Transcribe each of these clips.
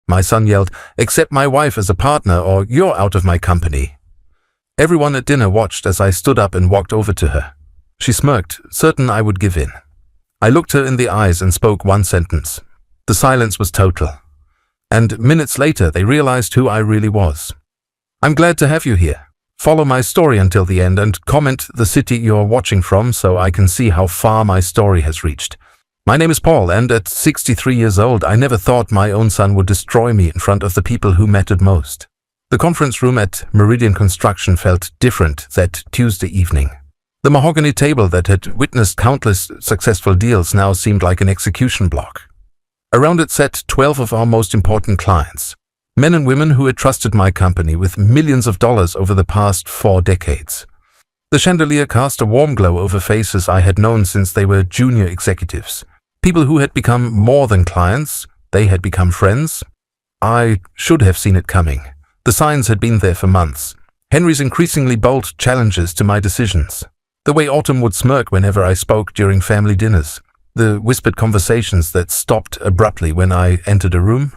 My son yelled, "Accept my wife as a partner or you're out of my company." Everyone at dinner watched as I stood up and walked over to her. She smirked, certain I would give in. I looked her in the eyes and spoke one sentence. The silence was total. And minutes later, they realized who I really was. "I'm glad to have you here. Follow my story until the end and comment the city you're watching from so I can see how far my story has reached. My name is Paul, and at 63 years old, I never thought my own son would destroy me in front of the people who mattered most." The conference room at Meridian Construction felt different that Tuesday evening. The mahogany table that had witnessed countless successful deals now seemed like an execution block. Around it sat 12 of our most important clients, men and women who had trusted my company with millions of dollars over the past 4 decades. The chandelier cast a warm glow over faces I had known since they were junior executives. People who had become more than clients, they had become friends. I should have seen it coming. The signs had been there for months. Henry's increasingly bold challenges to my decisions. The way Autumn would smirk whenever I spoke during family dinners. The whispered conversations that stopped abruptly when I entered a room.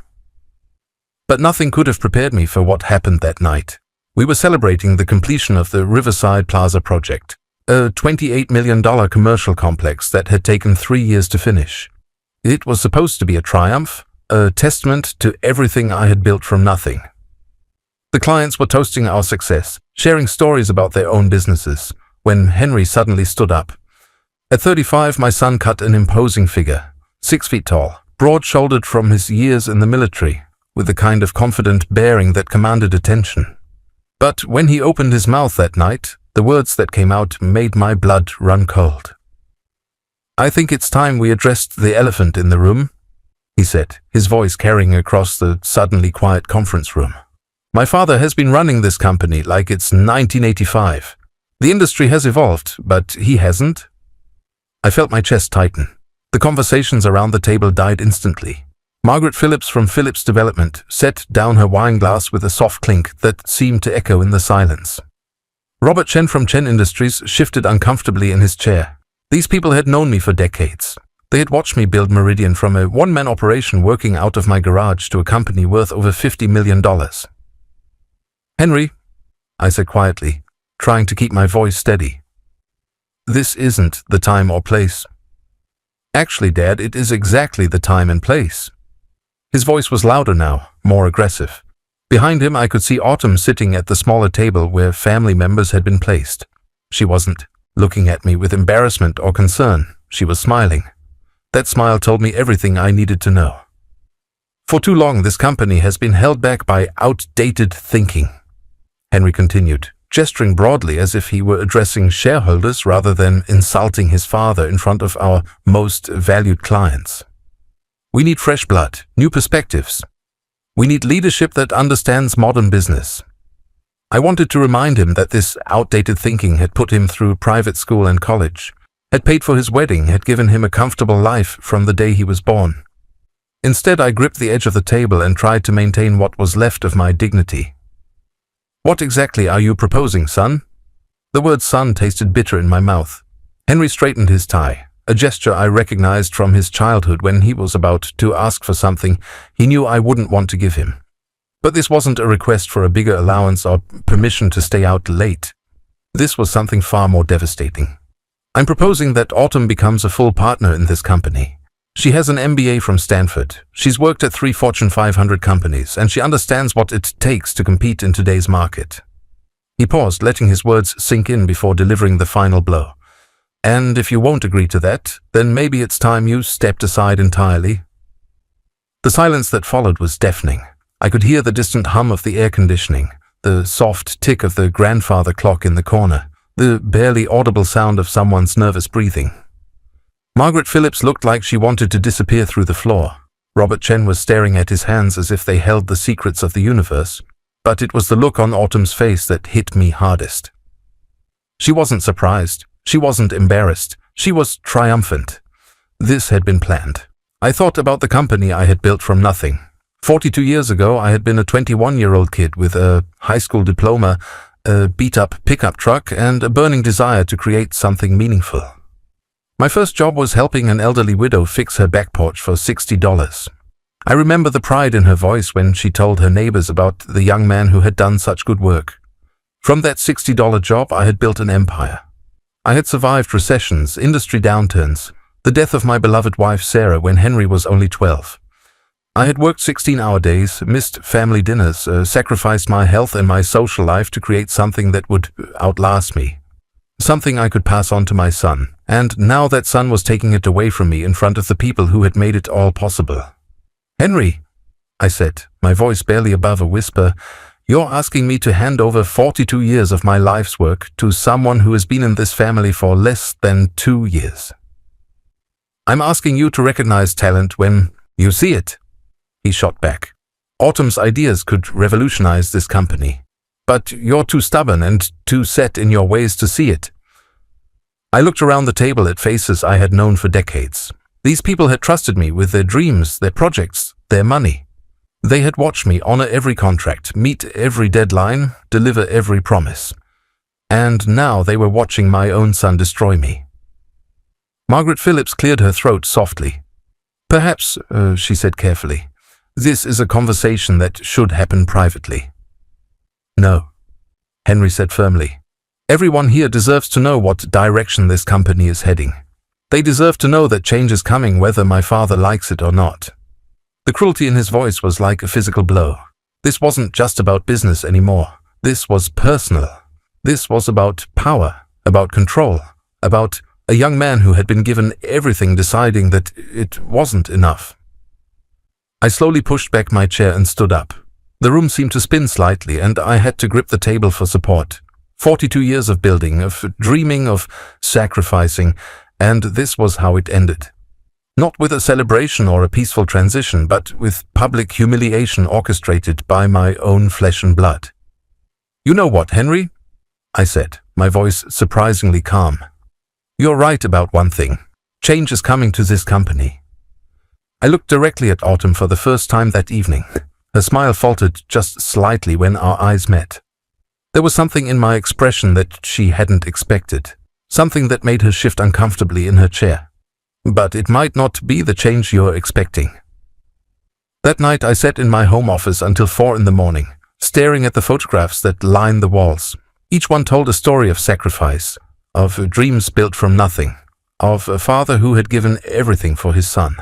But nothing could have prepared me for what happened that night. We were celebrating the completion of the Riverside Plaza project, a $28 million commercial complex that had taken 3 years to finish. It was supposed to be a triumph, a testament to everything I had built from nothing. The clients were toasting our success, sharing stories about their own businesses, when Henry suddenly stood up. At 35, my son cut an imposing figure, 6 feet tall, broad-shouldered from his years in the military, with the kind of confident bearing that commanded attention. But when he opened his mouth that night, the words that came out made my blood run cold. "I think it's time we addressed the elephant in the room," he said, his voice carrying across the suddenly quiet conference room. "My father has been running this company like it's 1985. The industry has evolved, but he hasn't." I felt my chest tighten. The conversations around the table died instantly. Margaret Phillips from Phillips Development set down her wine glass with a soft clink that seemed to echo in the silence. Robert Chen from Chen Industries shifted uncomfortably in his chair. These people had known me for decades. They had watched me build Meridian from a one-man operation working out of my garage to a company worth over $50 million. "Henry," I said quietly, trying to keep my voice steady. "This isn't the time or place." "Actually, Dad, it is exactly the time and place." His voice was louder now, more aggressive. Behind him, I could see Autumn sitting at the smaller table where family members had been placed. She wasn't looking at me with embarrassment or concern. She was smiling. That smile told me everything I needed to know. "For too long, this company has been held back by outdated thinking," Henry continued, gesturing broadly as if he were addressing shareholders rather than insulting his father in front of our most valued clients. "We need fresh blood, new perspectives. We need leadership that understands modern business." I wanted to remind him that this outdated thinking had put him through private school and college, had paid for his wedding, had given him a comfortable life from the day he was born. Instead, I gripped the edge of the table and tried to maintain what was left of my dignity. "What exactly are you proposing, son?" The word son tasted bitter in my mouth. Henry straightened his tie, a gesture I recognized from his childhood when he was about to ask for something he knew I wouldn't want to give him. But this wasn't a request for a bigger allowance or permission to stay out late. This was something far more devastating. "I'm proposing that Autumn becomes a full partner in this company. She has an MBA from Stanford. She's worked at 3 Fortune 500 companies, and she understands what it takes to compete in today's market." He paused, letting his words sink in before delivering the final blow. "And if you won't agree to that, then maybe it's time you stepped aside entirely." The silence that followed was deafening. I could hear the distant hum of the air conditioning, the soft tick of the grandfather clock in the corner, the barely audible sound of someone's nervous breathing. Margaret Phillips looked like she wanted to disappear through the floor. Robert Chen was staring at his hands as if they held the secrets of the universe, but it was the look on Autumn's face that hit me hardest. She wasn't surprised. She wasn't embarrassed. She was triumphant. This had been planned. I thought about the company I had built from nothing. 42 years ago, I had been a 21-year-old kid with a high school diploma, a beat-up pickup truck, and a burning desire to create something meaningful. My first job was helping an elderly widow fix her back porch for $60. I remember the pride in her voice when she told her neighbors about the young man who had done such good work. From that $60 job, I had built an empire. I had survived recessions, industry downturns, the death of my beloved wife Sarah when Henry was only 12. I had worked 16-hour days, missed family dinners, sacrificed my health and my social life to create something that would outlast me. Something I could pass on to my son, and now that son was taking it away from me in front of the people who had made it all possible. "Henry," I said, my voice barely above a whisper, "you're asking me to hand over 42 years of my life's work to someone who has been in this family for less than 2 years. I'm asking you to recognize talent when you see it," he shot back. "Autumn's ideas could revolutionize this company. But you're too stubborn and too set in your ways to see it." I looked around the table at faces I had known for decades. These people had trusted me with their dreams, their projects, their money. They had watched me honor every contract, meet every deadline, deliver every promise. And now they were watching my own son destroy me. Margaret Phillips cleared her throat softly. "Perhaps," she said carefully, "this is a conversation that should happen privately." "No," Henry said firmly. "Everyone here deserves to know what direction this company is heading. They deserve to know that change is coming whether my father likes it or not." The cruelty in his voice was like a physical blow. This wasn't just about business anymore. This was personal. This was about power, about control, about a young man who had been given everything deciding that it wasn't enough. I slowly pushed back my chair and stood up. The room seemed to spin slightly, and I had to grip the table for support. 42 years of building, of dreaming, of sacrificing, and this was how it ended. Not with a celebration or a peaceful transition, but with public humiliation orchestrated by my own flesh and blood. "You know what, Henry?" I said, my voice surprisingly calm. "You're right about one thing. Change is coming to this company." I looked directly at Autumn for the first time that evening. Her smile faltered just slightly when our eyes met. There was something in my expression that she hadn't expected, something that made her shift uncomfortably in her chair. "But it might not be the change you're expecting." That night I sat in my home office until 4 in the morning, staring at the photographs that lined the walls. Each one told a story of sacrifice, of dreams built from nothing, of a father who had given everything for his son.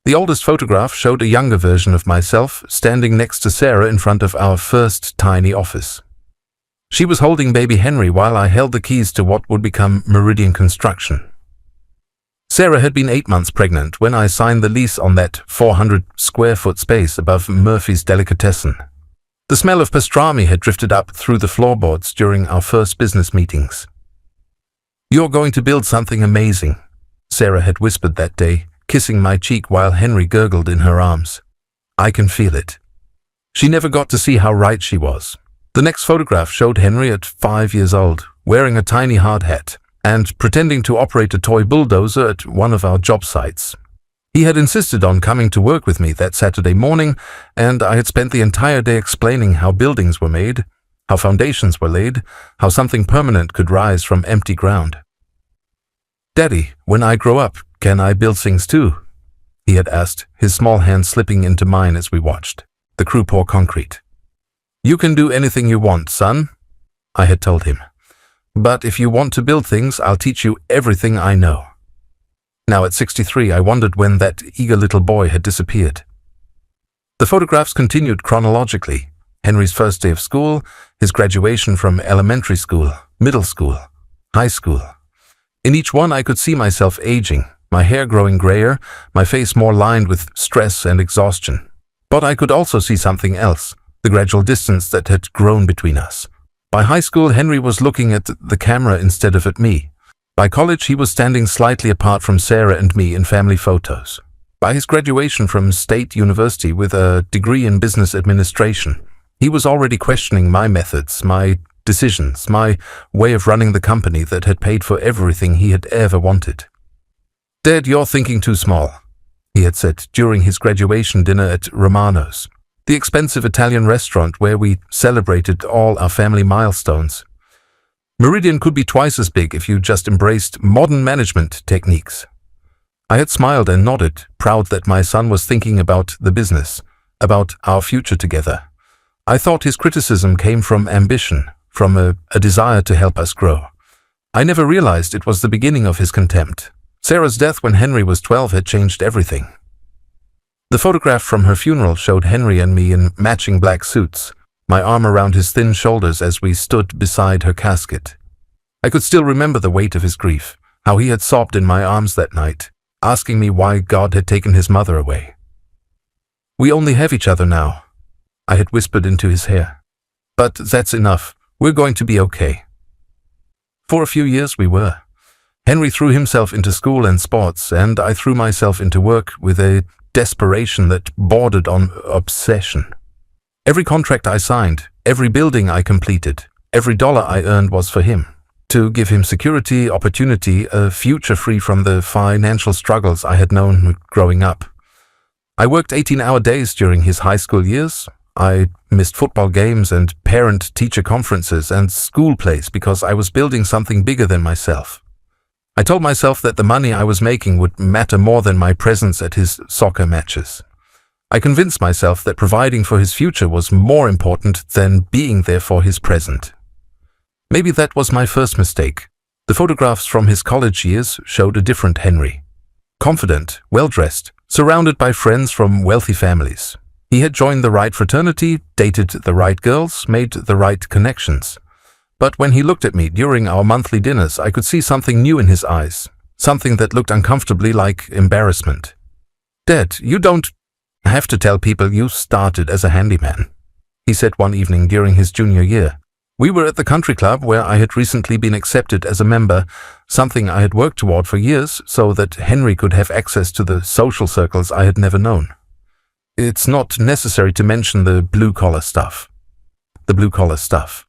The oldest photograph showed a younger version of myself standing next to Sarah in front of our first tiny office. She was holding baby Henry while I held the keys to what would become Meridian Construction. Sarah had been 8 months pregnant when I signed the lease on that 400-square-foot space above Murphy's Delicatessen. The smell of pastrami had drifted up through the floorboards during our first business meetings. "You're going to build something amazing," Sarah had whispered that day, kissing my cheek while Henry gurgled in her arms. "I can feel it." She never got to see how right she was. The next photograph showed Henry at 5 years old, wearing a tiny hard hat, and pretending to operate a toy bulldozer at one of our job sites. He had insisted on coming to work with me that Saturday morning, and I had spent the entire day explaining how buildings were made, how foundations were laid, how something permanent could rise from empty ground. "Daddy, when I grow up, can I build things too?" he had asked, his small hand slipping into mine as we watched the crew pour concrete. "You can do anything you want, son," I had told him. "But if you want to build things, I'll teach you everything I know." Now at 63, I wondered when that eager little boy had disappeared. The photographs continued chronologically. Henry's first day of school, his graduation from elementary school, middle school, high school. In each one I could see myself aging, my hair growing grayer, my face more lined with stress and exhaustion. But I could also see something else, the gradual distance that had grown between us. By high school, Henry was looking at the camera instead of at me. By college, he was standing slightly apart from Sarah and me in family photos. By his graduation from State University with a degree in business administration, he was already questioning my methods, my decisions, my way of running the company that had paid for everything he had ever wanted. "Dad, you're thinking too small," he had said during his graduation dinner at Romano's, the expensive Italian restaurant where we celebrated all our family milestones. "Meridian could be twice as big if you just embraced modern management techniques." I had smiled and nodded, proud that my son was thinking about the business, about our future together. I thought his criticism came from ambition, from a desire to help us grow. I never realized it was the beginning of his contempt. Sarah's death when Henry was 12 had changed everything. The photograph from her funeral showed Henry and me in matching black suits, my arm around his thin shoulders as we stood beside her casket. I could still remember the weight of his grief, how he had sobbed in my arms that night, asking me why God had taken his mother away. "We only have each other now," I had whispered into his hair. "But that's enough. We're going to be okay." For a few years we were. Henry threw himself into school and sports, and I threw myself into work with a desperation that bordered on obsession. Every contract I signed, every building I completed, every dollar I earned was for him, to give him security, opportunity, a future free from the financial struggles I had known growing up. I worked 18-hour days during his high school years. I missed football games and parent-teacher conferences and school plays because I was building something bigger than myself. I told myself that the money I was making would matter more than my presence at his soccer matches. I convinced myself that providing for his future was more important than being there for his present. Maybe that was my first mistake. The photographs from his college years showed a different Henry. Confident, well-dressed, surrounded by friends from wealthy families. He had joined the right fraternity, dated the right girls, made the right connections. But when he looked at me during our monthly dinners, I could see something new in his eyes, something that looked uncomfortably like embarrassment. "Dad, you don't have to tell people you started as a handyman," he said one evening during his junior year. We were at the country club where I had recently been accepted as a member, something I had worked toward for years so that Henry could have access to the social circles I had never known. It's not necessary to mention the blue-collar stuff. The blue-collar stuff.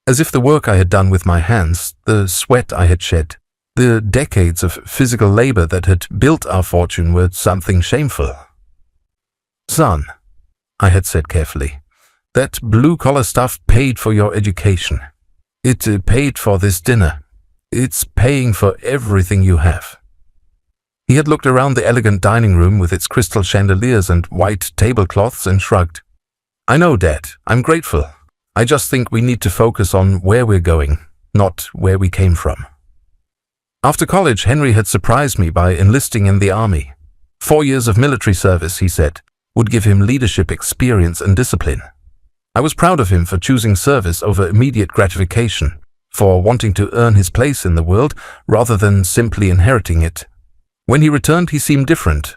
As if the work I had done with my hands, the sweat I had shed, the decades of physical labor that had built our fortune were something shameful. "Son," I had said carefully, "that blue-collar stuff paid for your education. It paid for this dinner. It's paying for everything you have." He had looked around the elegant dining room with its crystal chandeliers and white tablecloths and shrugged. "I know, Dad. I'm grateful. I just think we need to focus on where we're going, not where we came from." After college, Henry had surprised me by enlisting in the army. 4 years of military service, he said, would give him leadership experience and discipline. I was proud of him for choosing service over immediate gratification, for wanting to earn his place in the world rather than simply inheriting it. When he returned, he seemed different,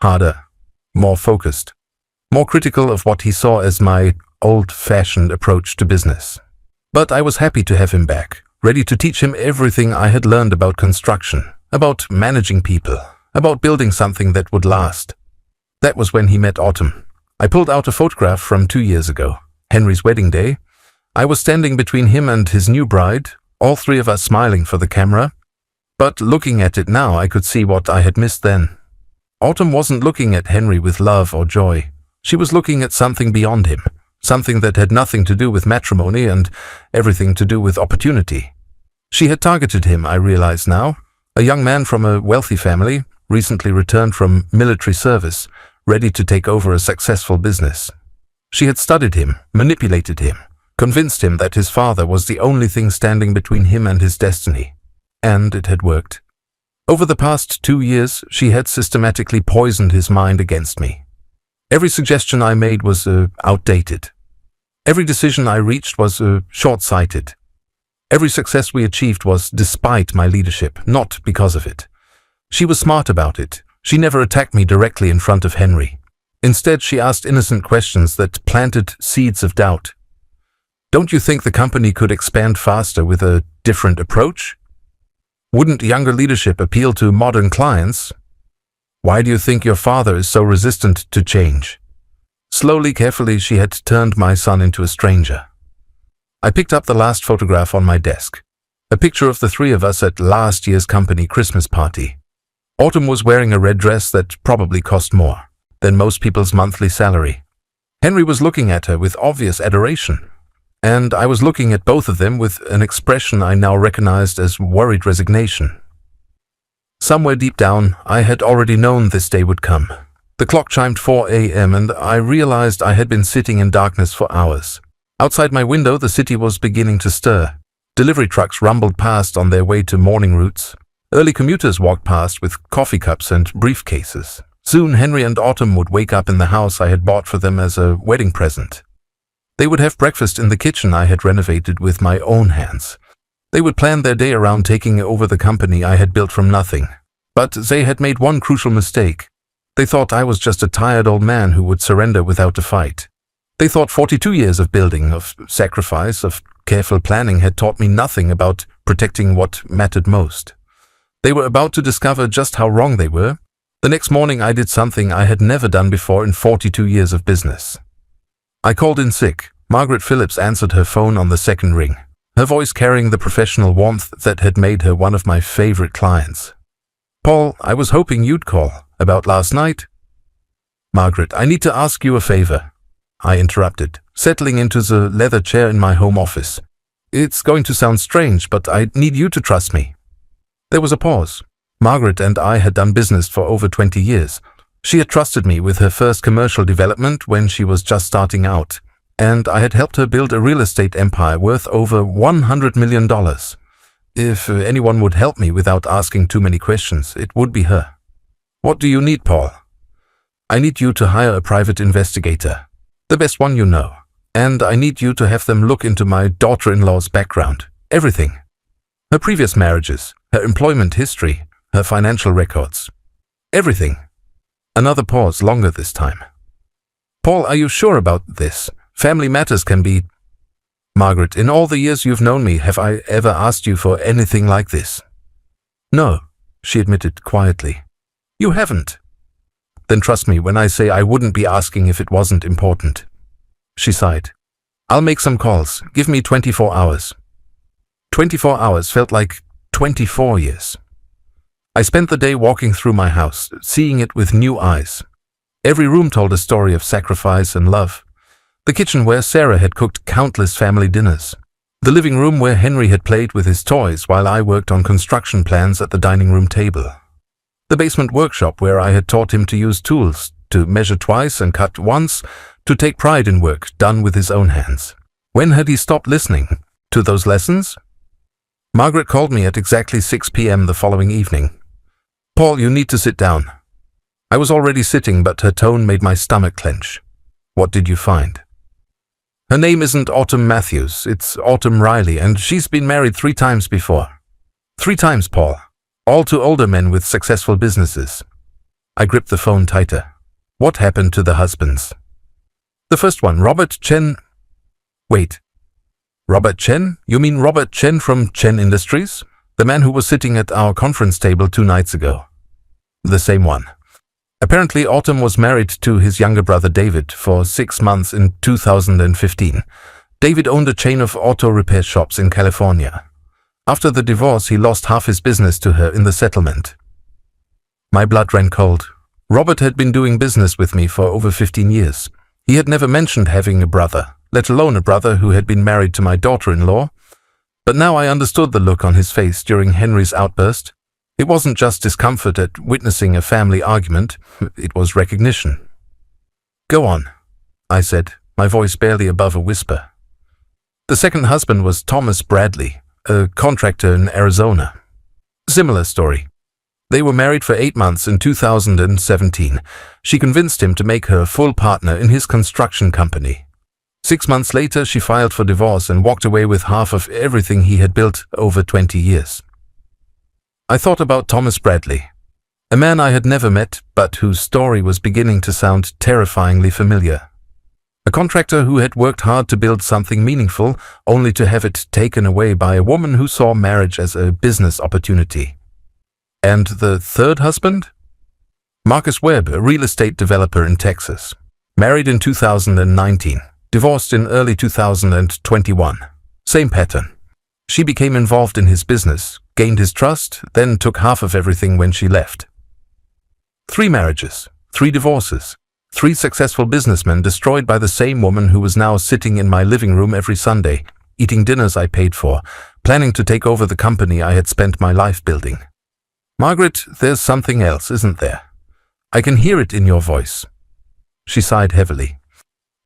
harder, more focused, more critical of what he saw as my old-fashioned approach to business. But I was happy to have him back, ready to teach him everything I had learned about construction, about managing people, about building something that would last. That was when he met Autumn. I pulled out a photograph from 2 years ago, Henry's wedding day. I was standing between him and his new bride, all three of us smiling for the camera. But looking at it now, I could see what I had missed then. Autumn wasn't looking at Henry with love or joy. She was looking at something beyond him, something that had nothing to do with matrimony and everything to do with opportunity. She had targeted him, I realize now, a young man from a wealthy family, recently returned from military service, ready to take over a successful business. She had studied him, manipulated him, convinced him that his father was the only thing standing between him and his destiny. And it had worked. Over the past 2 years, she had systematically poisoned his mind against me. Every suggestion I made was outdated. Every decision I reached was short-sighted. Every success we achieved was despite my leadership, not because of it. She was smart about it. She never attacked me directly in front of Henry. Instead, she asked innocent questions that planted seeds of doubt. "Don't you think the company could expand faster with a different approach? Wouldn't younger leadership appeal to modern clients? Why do you think your father is so resistant to change?" Slowly, carefully, she had turned my son into a stranger. I picked up the last photograph on my desk, a picture of the three of us at last year's company Christmas party. Autumn was wearing a red dress that probably cost more than most people's monthly salary. Henry was looking at her with obvious adoration, and I was looking at both of them with an expression I now recognized as worried resignation. Somewhere deep down, I had already known this day would come. The clock chimed 4 a.m. and I realized I had been sitting in darkness for hours. Outside my window, the city was beginning to stir. Delivery trucks rumbled past on their way to morning routes. Early commuters walked past with coffee cups and briefcases. Soon Henry and Autumn would wake up in the house I had bought for them as a wedding present. They would have breakfast in the kitchen I had renovated with my own hands. They would plan their day around taking over the company I had built from nothing. But they had made one crucial mistake. They thought I was just a tired old man who would surrender without a fight. They thought 42 years of building, of sacrifice, of careful planning had taught me nothing about protecting what mattered most. They were about to discover just how wrong they were. The next morning I did something I had never done before in 42 years of business. I called in sick. Margaret Phillips answered her phone on the second ring, her voice carrying the professional warmth that had made her one of my favorite clients. "Paul, I was hoping you'd call. About last night?" "Margaret, I need to ask you a favor," I interrupted, settling into the leather chair in my home office. "It's going to sound strange, but I need you to trust me." There was a pause. Margaret and I had done business for over 20 years. She had trusted me with her first commercial development when she was just starting out, and I had helped her build a real estate empire worth over $100 million. If anyone would help me without asking too many questions, it would be her. "What do you need, Paul?" "I need you to hire a private investigator, the best one you know, and I need you to have them look into my daughter-in-law's background, everything. Her previous marriages, her employment history, her financial records. Everything." Another pause, longer this time. "Paul, are you sure about this? Family matters can be—" "Margaret, in all the years you've known me, have I ever asked you for anything like this?" "No," she admitted quietly. "You haven't." "Then trust me when I say I wouldn't be asking if it wasn't important." She sighed. "I'll make some calls. Give me 24 hours. 24 hours felt like 24 years. I spent the day walking through my house, seeing it with new eyes. Every room told a story of sacrifice and love. The kitchen where Sarah had cooked countless family dinners. The living room where Henry had played with his toys while I worked on construction plans at the dining room table. The basement workshop where I had taught him to use tools, to measure twice and cut once, to take pride in work done with his own hands. When had he stopped listening to those lessons? Margaret called me at exactly 6 p.m. the following evening. "Paul, you need to sit down." I was already sitting, but her tone made my stomach clench. "What did you find?" "Her name isn't Autumn Matthews, it's Autumn Riley, and she's been married 3 times before. 3 times, Paul. All to older men with successful businesses." I gripped the phone tighter. "What happened to the husbands?" "The first one, Robert Chen—" "Wait. Robert Chen? You mean Robert Chen from Chen Industries? The man who was sitting at our conference table 2 nights ago?" "The same one. Apparently Autumn was married to his younger brother David for 6 months in 2015. David owned a chain of auto repair shops in California. After the divorce, he lost half his business to her in the settlement." My blood ran cold. Robert had been doing business with me for over 15 years. He had never mentioned having a brother, let alone a brother who had been married to my daughter-in-law. But now I understood the look on his face during Henry's outburst. It wasn't just discomfort at witnessing a family argument, it was recognition. "Go on," I said, my voice barely above a whisper. "The second husband was Thomas Bradley, a contractor in Arizona. Similar story. They were married for 8 months in 2017. She convinced him to make her a full partner in his construction company. 6 months later, she filed for divorce and walked away with half of everything he had built over 20 years. I thought about Thomas Bradley, a man I had never met, but whose story was beginning to sound terrifyingly familiar. A contractor who had worked hard to build something meaningful, only to have it taken away by a woman who saw marriage as a business opportunity. And the third husband? Marcus Webb, a real estate developer in Texas. Married in 2019. Divorced in early 2021. Same pattern. She became involved in his business, gained his trust, then took half of everything when she left. 3 marriages, 3 divorces, 3 successful businessmen destroyed by the same woman who was now sitting in my living room every Sunday, eating dinners I paid for, planning to take over the company I had spent my life building. Margaret, there's something else, isn't there? I can hear it in your voice. She sighed heavily.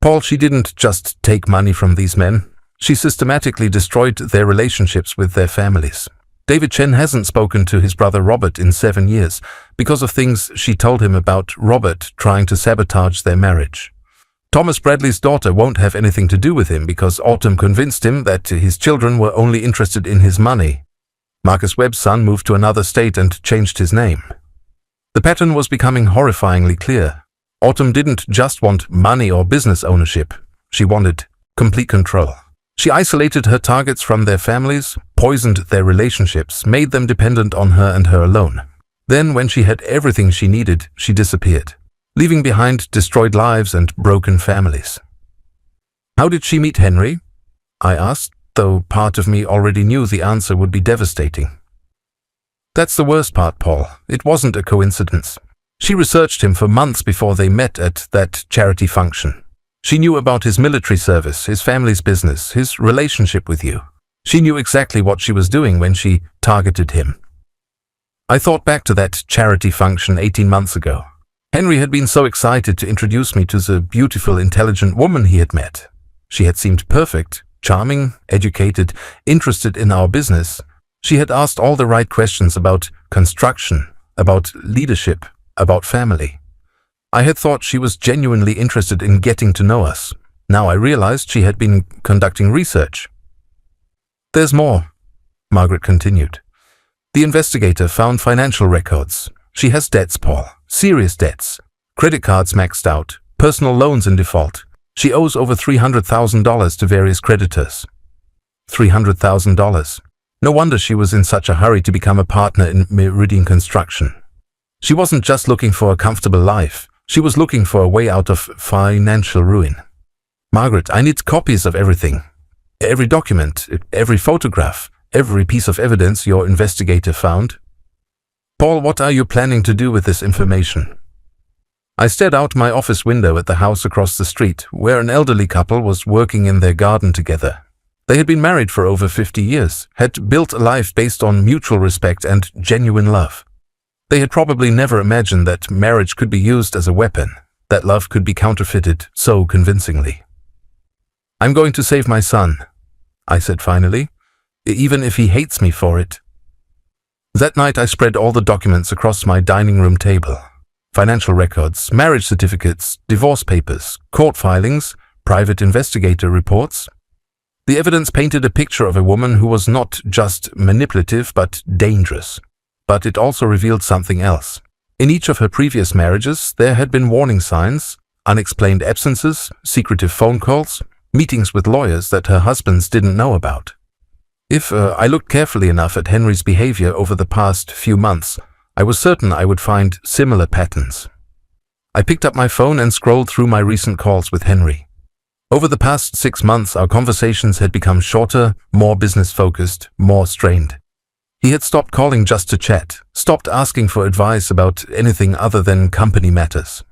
Paul, she didn't just take money from these men. She systematically destroyed their relationships with their families. David Chen hasn't spoken to his brother Robert in 7 years because of things she told him about Robert trying to sabotage their marriage. Thomas Bradley's daughter won't have anything to do with him because Autumn convinced him that his children were only interested in his money. Marcus Webb's son moved to another state and changed his name. The pattern was becoming horrifyingly clear. Autumn didn't just want money or business ownership. She wanted complete control. She isolated her targets from their families, poisoned their relationships, made them dependent on her and her alone. Then, when she had everything she needed, she disappeared, leaving behind destroyed lives and broken families. How did she meet Henry? I asked, though part of me already knew the answer would be devastating. That's the worst part, Paul. It wasn't a coincidence. She researched him for months before they met at that charity function. She knew about his military service, his family's business, his relationship with you. She knew exactly what she was doing when she targeted him. I thought back to that charity function 18 months ago. Henry had been so excited to introduce me to the beautiful, intelligent woman he had met. She had seemed perfect, charming, educated, interested in our business. She had asked all the right questions about construction, about leadership, about family. I had thought she was genuinely interested in getting to know us. Now I realized she had been conducting research. There's more, Margaret continued. The investigator found financial records. She has debts, Paul. Serious debts. Credit cards maxed out. Personal loans in default. She owes over $300,000 to various creditors. $300,000. No wonder she was in such a hurry to become a partner in Meridian Construction. She wasn't just looking for a comfortable life. She was looking for a way out of financial ruin. Margaret, I need copies of everything. Every document, every photograph, every piece of evidence your investigator found. Paul, what are you planning to do with this information? I stared out my office window at the house across the street, where an elderly couple was working in their garden together. They had been married for over 50 years, had built a life based on mutual respect and genuine love. They had probably never imagined that marriage could be used as a weapon, that love could be counterfeited so convincingly. I'm going to save my son, I said finally, even if he hates me for it. That night I spread all the documents across my dining room table. Financial records, marriage certificates, divorce papers, court filings, private investigator reports. The evidence painted a picture of a woman who was not just manipulative but dangerous. But it also revealed something else. In each of her previous marriages, there had been warning signs, unexplained absences, secretive phone calls, meetings with lawyers that her husbands didn't know about. If I looked carefully enough at Henry's behavior over the past few months, I was certain I would find similar patterns. I picked up my phone and scrolled through my recent calls with Henry. Over the past 6 months, our conversations had become shorter, more business-focused, more strained. He had stopped calling just to chat, stopped asking for advice about anything other than company matters.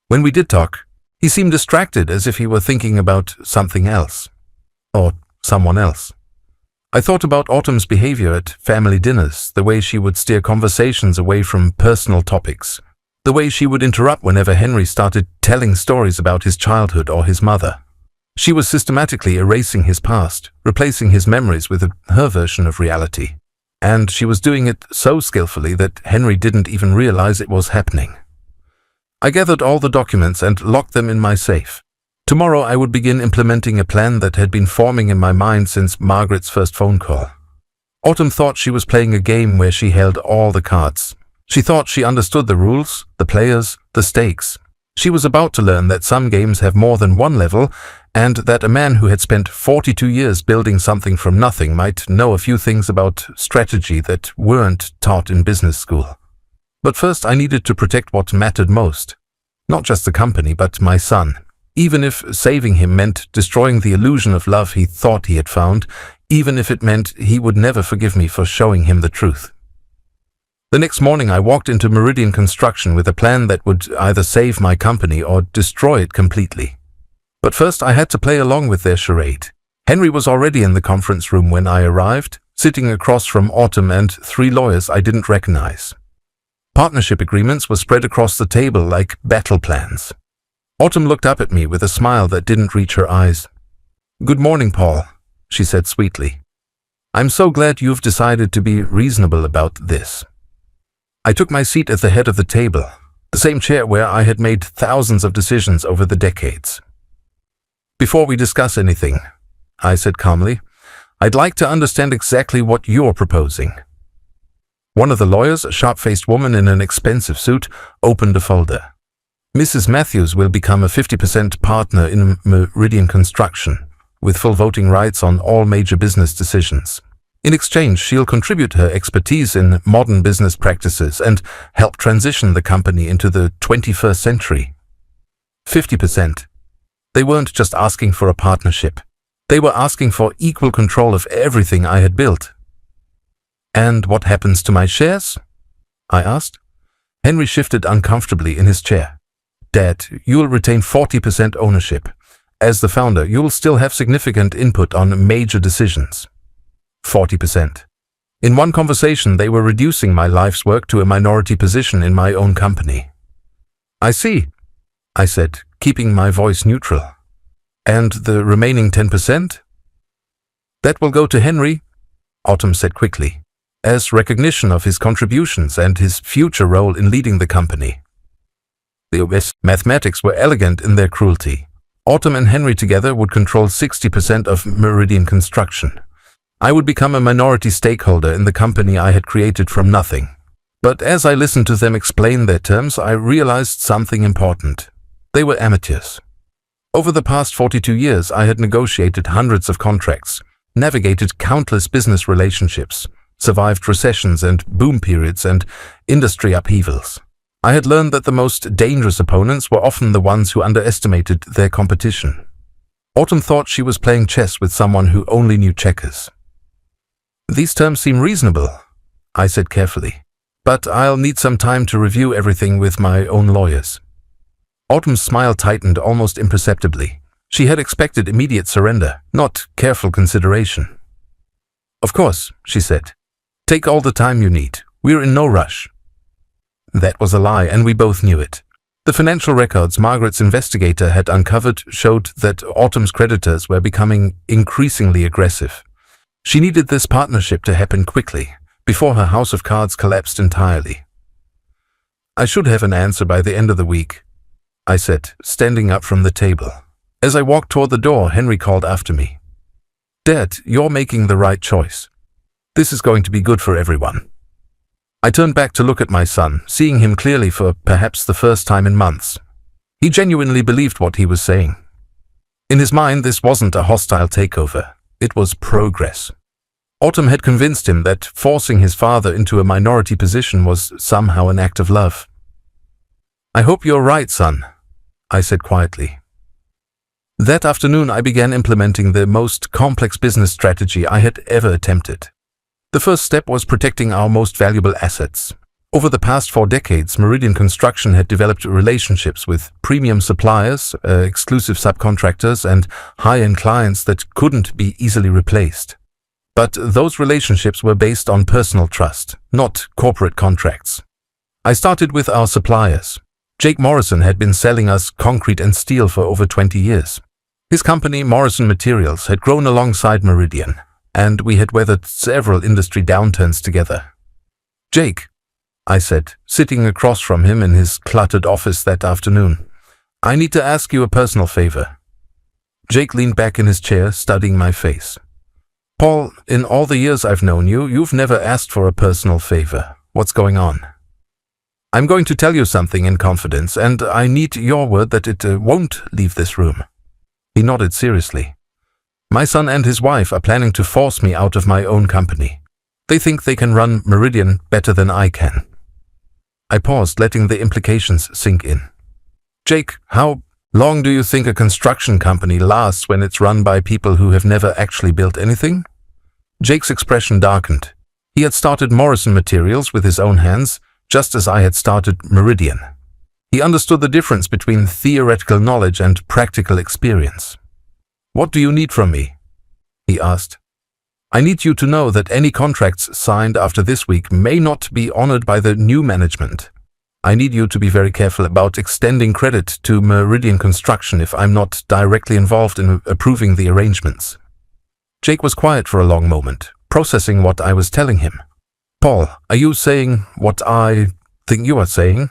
When we did talk, he seemed distracted, as if he were thinking about something else. Or someone else. I thought about Autumn's behavior at family dinners, the way she would steer conversations away from personal topics, the way she would interrupt whenever Henry started telling stories about his childhood or his mother. She was systematically erasing his past, replacing his memories with her version of reality. And she was doing it so skillfully that Henry didn't even realize it was happening. I gathered all the documents and locked them in my safe. Tomorrow I would begin implementing a plan that had been forming in my mind since Margaret's first phone call. Autumn thought she was playing a game where she held all the cards. She thought she understood the rules, the players, the stakes. She was about to learn that some games have more than one level, and that a man who had spent 42 years building something from nothing might know a few things about strategy that weren't taught in business school. But first I needed to protect what mattered most. Not just the company, but my son. Even if saving him meant destroying the illusion of love he thought he had found, even if it meant he would never forgive me for showing him the truth. The next morning I walked into Meridian Construction with a plan that would either save my company or destroy it completely. But first I had to play along with their charade. Henry was already in the conference room when I arrived, sitting across from Autumn and 3 lawyers I didn't recognize. Partnership agreements were spread across the table like battle plans. Autumn looked up at me with a smile that didn't reach her eyes. "Good morning, Paul," she said sweetly. "I'm so glad you've decided to be reasonable about this." I took my seat at the head of the table, the same chair where I had made thousands of decisions over the decades. "Before we discuss anything," I said calmly, "I'd like to understand exactly what you're proposing." One of the lawyers, a sharp-faced woman in an expensive suit, opened a folder. "Mrs. Matthews will become a 50% partner in Meridian Construction, with full voting rights on all major business decisions. In exchange, she'll contribute her expertise in modern business practices and help transition the company into the 21st century. 50%. They weren't just asking for a partnership. They were asking for equal control of everything I had built. "And what happens to my shares?" I asked. Henry shifted uncomfortably in his chair. "Dad, you'll retain 40% ownership. As the founder, you'll still have significant input on major decisions." 40%. In one conversation, they were reducing my life's work to a minority position in my own company. "I see," I said, keeping my voice neutral. "And the remaining 10%? "That will go to Henry," Autumn said quickly, "as recognition of his contributions and his future role in leading the company." The OS mathematics were elegant in their cruelty. Autumn and Henry together would control 60% of Meridian Construction. I would become a minority stakeholder in the company I had created from nothing. But as I listened to them explain their terms, I realized something important. They were amateurs. Over the past 42 years, I had negotiated hundreds of contracts, navigated countless business relationships, survived recessions and boom periods and industry upheavals. I had learned that the most dangerous opponents were often the ones who underestimated their competition. Autumn thought she was playing chess with someone who only knew checkers. "These terms seem reasonable," I said carefully, "but I'll need some time to review everything with my own lawyers." Autumn's smile tightened almost imperceptibly. She had expected immediate surrender, not careful consideration. "Of course," she said. "Take all the time you need. We're in no rush." That was a lie, and we both knew it. The financial records Margaret's investigator had uncovered showed that Autumn's creditors were becoming increasingly aggressive. She needed this partnership to happen quickly, before her house of cards collapsed entirely. "I should have an answer by the end of the week," I said, standing up from the table. As I walked toward the door, Henry called after me. "Dad, you're making the right choice. This is going to be good for everyone." I turned back to look at my son, seeing him clearly for perhaps the first time in months. He genuinely believed what he was saying. In his mind, this wasn't a hostile takeover. It was progress. Autumn had convinced him that forcing his father into a minority position was somehow an act of love. "I hope you're right, son," I said quietly. That afternoon, I began implementing the most complex business strategy I had ever attempted. The first step was protecting our most valuable assets. Over the past 4 decades, Meridian Construction had developed relationships with premium suppliers, exclusive subcontractors, and high-end clients that couldn't be easily replaced. But those relationships were based on personal trust, not corporate contracts. I started with our suppliers. Jake Morrison had been selling us concrete and steel for over 20 years. His company, Morrison Materials, had grown alongside Meridian, and we had weathered several industry downturns together. "Jake," I said, sitting across from him in his cluttered office that afternoon, "I need to ask you a personal favor." Jake leaned back in his chair, studying my face. "Paul, in all the years I've known you, you've never asked for a personal favor. What's going on?" "I'm going to tell you something in confidence, and I need your word that it won't leave this room." He nodded seriously. "My son and his wife are planning to force me out of my own company. They think they can run Meridian better than I can." I paused, letting the implications sink in. "Jake, how long do you think a construction company lasts when it's run by people who have never actually built anything?" Jake's expression darkened. He had started Morrison Materials with his own hands, just as I had started Meridian. He understood the difference between theoretical knowledge and practical experience. "What do you need from me?" he asked. I need you to know that any contracts signed after this week may not be honored by the new management. I need you to be very careful about extending credit to Meridian Construction if I'm not directly involved in approving the arrangements." Jake was quiet for a long moment, processing what I was telling him. "Paul, are you saying what I think you are saying?"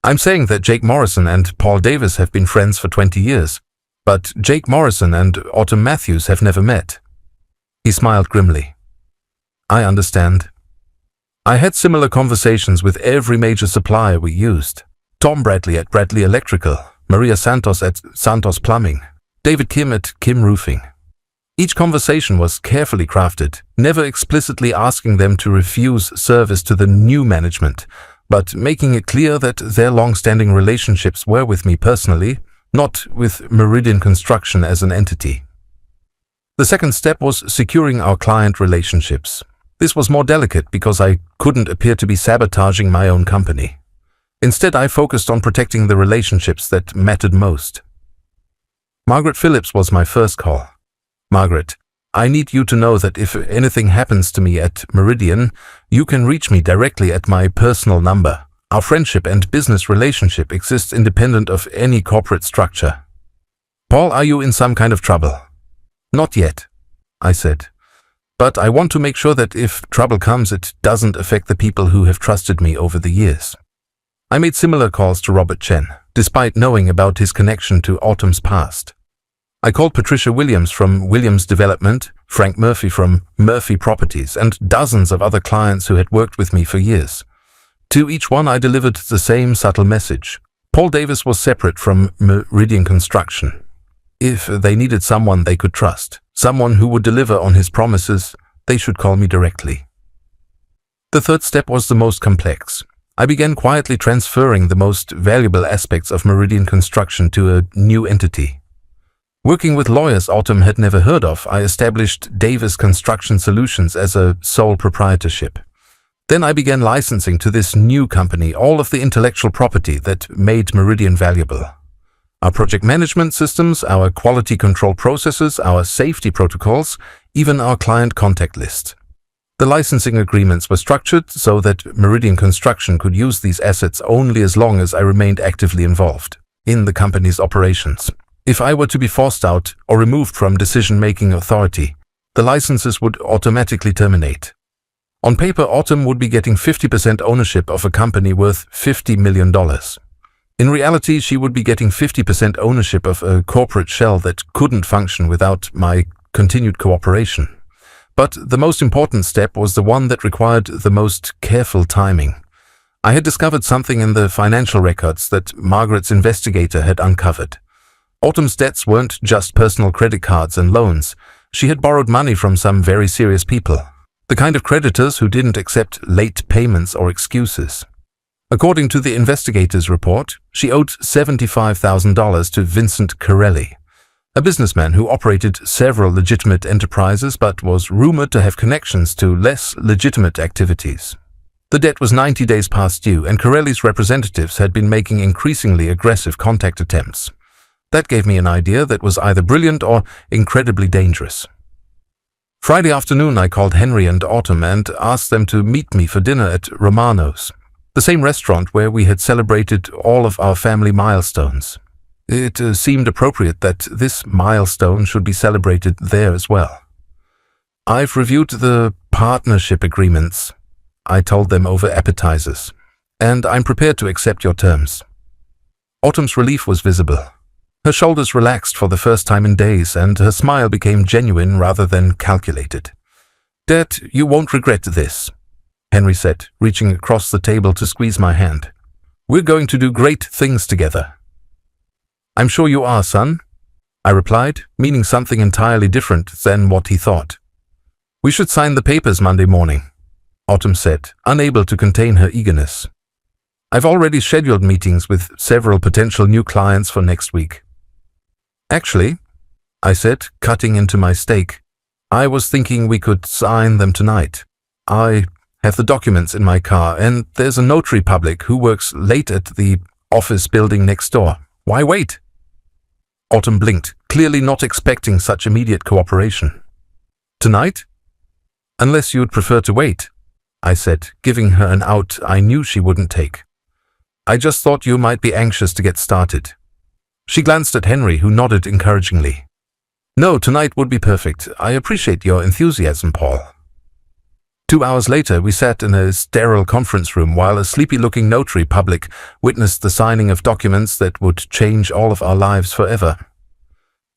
"I'm saying that Jake Morrison and Paul Davis have been friends for 20 years, but Jake Morrison and Autumn Matthews have never met." He smiled grimly. "I understand. I had similar conversations with every major supplier we used. Tom Bradley at Bradley Electrical, Maria Santos at Santos Plumbing, David Kim at Kim Roofing. Each conversation was carefully crafted, never explicitly asking them to refuse service to the new management, but making it clear that their long-standing relationships were with me personally, not with Meridian Construction as an entity. The second step was securing our client relationships. This was more delicate because I couldn't appear to be sabotaging my own company. Instead, I focused on protecting the relationships that mattered most. Margaret Phillips was my first call. "Margaret, I need you to know that if anything happens to me at Meridian, you can reach me directly at my personal number. Our friendship and business relationship exists independent of any corporate structure." "Paul, are you in some kind of trouble?" "Not yet," I said. "But I want to make sure that if trouble comes, it doesn't affect the people who have trusted me over the years." I made similar calls to Robert Chen, despite knowing about his connection to Autumn's past. I called Patricia Williams from Williams Development, Frank Murphy from Murphy Properties, and dozens of other clients who had worked with me for years. To each one I delivered the same subtle message. Paul Davis was separate from Meridian Construction. If they needed someone they could trust, someone who would deliver on his promises, they should call me directly. The third step was the most complex. I began quietly transferring the most valuable aspects of Meridian Construction to a new entity. Working with lawyers Autumn had never heard of, I established Davis Construction Solutions as a sole proprietorship. Then I began licensing to this new company all of the intellectual property that made Meridian valuable. Our project management systems, our quality control processes, our safety protocols, even our client contact list. The licensing agreements were structured so that Meridian Construction could use these assets only as long as I remained actively involved in the company's operations. If I were to be forced out or removed from decision-making authority, the licenses would automatically terminate. On paper, Autumn would be getting 50% ownership of a company worth $50 million. In reality, she would be getting 50% ownership of a corporate shell that couldn't function without my continued cooperation. But the most important step was the one that required the most careful timing. I had discovered something in the financial records that Margaret's investigator had uncovered. Autumn's debts weren't just personal credit cards and loans. She had borrowed money from some very serious people, the kind of creditors who didn't accept late payments or excuses. According to the investigator's report, she owed $75,000 to Vincent Corelli, a businessman who operated several legitimate enterprises but was rumored to have connections to less legitimate activities. The debt was 90 days past due, and Corelli's representatives had been making increasingly aggressive contact attempts. That gave me an idea that was either brilliant or incredibly dangerous. Friday afternoon, I called Henry and Autumn and asked them to meet me for dinner at Romano's, the same restaurant where we had celebrated all of our family milestones. It seemed appropriate that this milestone should be celebrated there as well. "I've reviewed the partnership agreements," I told them over appetizers, "and I'm prepared to accept your terms." Autumn's relief was visible. Her shoulders relaxed for the first time in days, and her smile became genuine rather than calculated. "Dad, you won't regret this," Henry said, reaching across the table to squeeze my hand. "We're going to do great things together." "I'm sure you are, son," I replied, meaning something entirely different than what he thought. "We should sign the papers Monday morning," Autumn said, unable to contain her eagerness. "I've already scheduled meetings with several potential new clients for next week." "Actually," I said, cutting into my steak, "I was thinking we could sign them tonight. I have the documents in my car, and there's a notary public who works late at the office building next door. Why wait?" Autumn blinked, clearly not expecting such immediate cooperation. "Tonight?" Unless you'd prefer to wait, I said, giving her an out I knew she wouldn't take. I just thought you might be anxious to get started. She glanced at Henry, who nodded encouragingly. No, tonight would be perfect. I appreciate your enthusiasm, Paul. 2 hours later, we sat in a sterile conference room while a sleepy-looking notary public witnessed the signing of documents that would change all of our lives forever.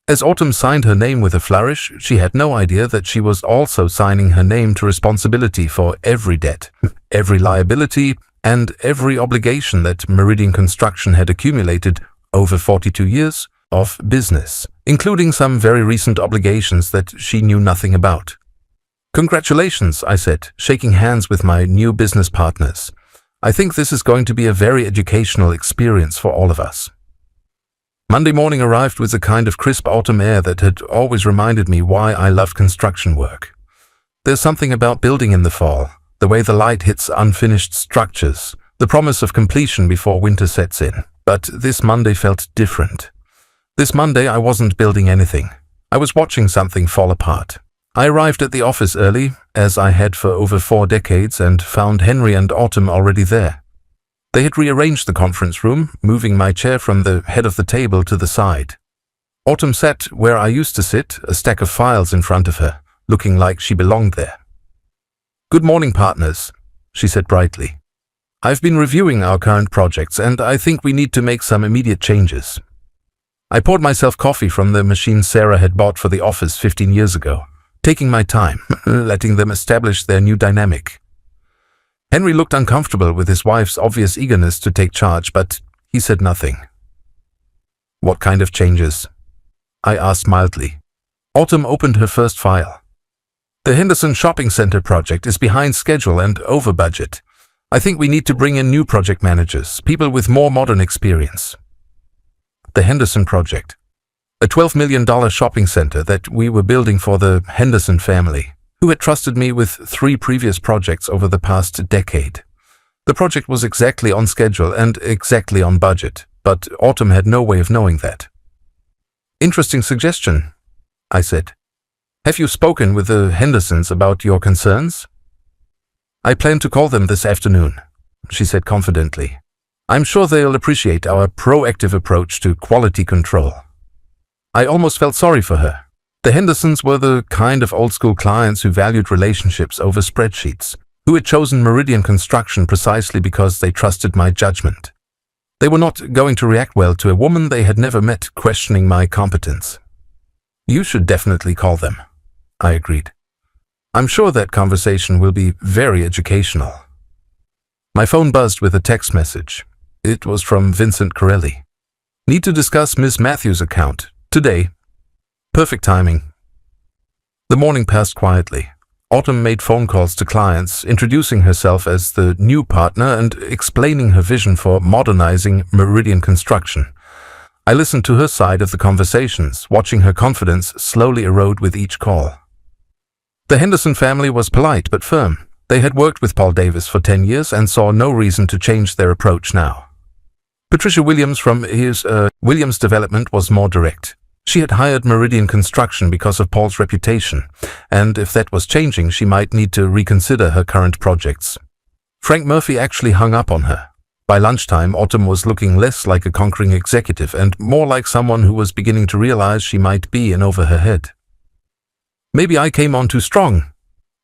As Autumn signed her name with a flourish, she had no idea that she was also signing her name to responsibility for every debt, every liability, and every obligation that Meridian Construction had accumulated over 42 years of business, including some very recent obligations that she knew nothing about. Congratulations, I said, shaking hands with my new business partners. I think this is going to be a very educational experience for all of us. Monday morning arrived with a kind of crisp autumn air that had always reminded me why I love construction work. There's something about building in the fall, the way the light hits unfinished structures, the promise of completion before winter sets in. But this Monday felt different. This Monday I wasn't building anything. I was watching something fall apart. I arrived at the office early, as I had for over 4 decades, and found Henry and Autumn already there. They had rearranged the conference room, moving my chair from the head of the table to the side. Autumn sat where I used to sit, a stack of files in front of her, looking like she belonged there. Good morning, partners, she said brightly. I've been reviewing our current projects, and I think we need to make some immediate changes. I poured myself coffee from the machine Sarah had bought for the office 15 years ago, taking my time, letting them establish their new dynamic. Henry looked uncomfortable with his wife's obvious eagerness to take charge, but he said nothing. What kind of changes? I asked mildly. Autumn opened her first file. The Henderson Shopping Center project is behind schedule and over budget. I think we need to bring in new project managers, people with more modern experience. The Henderson project. A $12 million shopping center that we were building for the Henderson family, who had trusted me with 3 previous projects over the past decade. The project was exactly on schedule and exactly on budget, but Autumn had no way of knowing that. Interesting suggestion, I said. Have you spoken with the Hendersons about your concerns? I plan to call them this afternoon, she said confidently. I'm sure they'll appreciate our proactive approach to quality control. I almost felt sorry for her. The Hendersons were the kind of old-school clients who valued relationships over spreadsheets, who had chosen Meridian Construction precisely because they trusted my judgment. They were not going to react well to a woman they had never met questioning my competence. You should definitely call them, I agreed. I'm sure that conversation will be very educational. My phone buzzed with a text message. It was from Vincent Corelli. Need to discuss Miss Matthews' account. Today. Perfect timing. The morning passed quietly. Autumn made phone calls to clients, introducing herself as the new partner and explaining her vision for modernizing Meridian Construction. I listened to her side of the conversations, watching her confidence slowly erode with each call. The Henderson family was polite but firm. They had worked with Paul Davis for 10 years and saw no reason to change their approach now. Patricia Williams from his Williams Development was more direct. She had hired Meridian Construction because of Paul's reputation, and if that was changing, she might need to reconsider her current projects. Frank Murphy actually hung up on her. By lunchtime, Autumn was looking less like a conquering executive and more like someone who was beginning to realize she might be in over her head. Maybe I came on too strong,